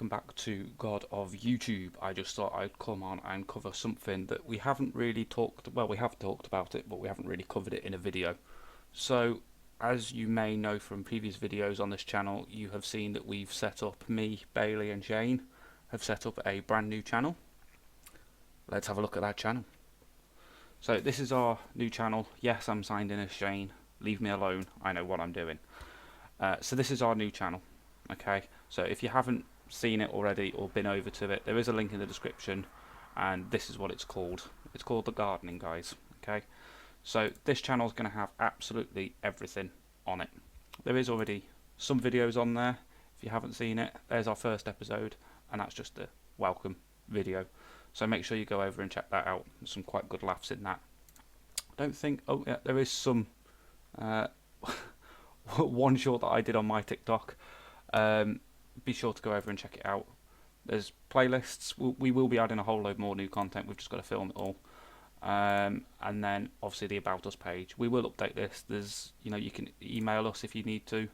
welcome back to God of YouTube. I just thought I'd come on and cover something that we haven't really talked, well, we have talked about it, but we haven't really covered it in a video. So, as you may know from previous videos on this channel, you have seen that we've set up, me, Bailey and Shane have set up a brand new channel. Let's have a look at that channel. So this is our new channel. Yes, I'm signed in as Shane. Leave me alone, I know what I'm doing. So this is our new channel. Okay, so if you haven't seen it already or been over to it, there is a link in the description, and this is what it's called. It's called The Gardening Guys. Okay, so this channel is going to have absolutely everything on it. There is already some videos on there. If you haven't seen it, there's our first episode, and that's just a welcome video. So make sure you go over and check that out. There's some quite good laughs in that. I don't think, oh yeah, there is some one short that I did on my TikTok. Be sure to go over and check it out. There's playlists. We will be adding a whole load more new content. We've just got to film it all. And then obviously the About Us page. We will update this. There's, you can email us if you need to.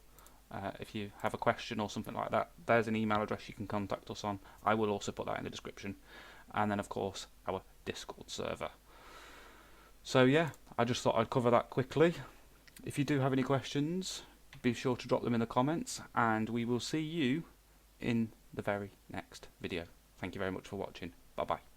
If you have a question or something like that, there's an email address you can contact us on. I will also put that in the description. And then of course our Discord server. So yeah, I just thought I'd cover that quickly. If you do have any questions, be sure to drop them in the comments, and we will see you in the very next video. Thank you very much for watching. Bye bye.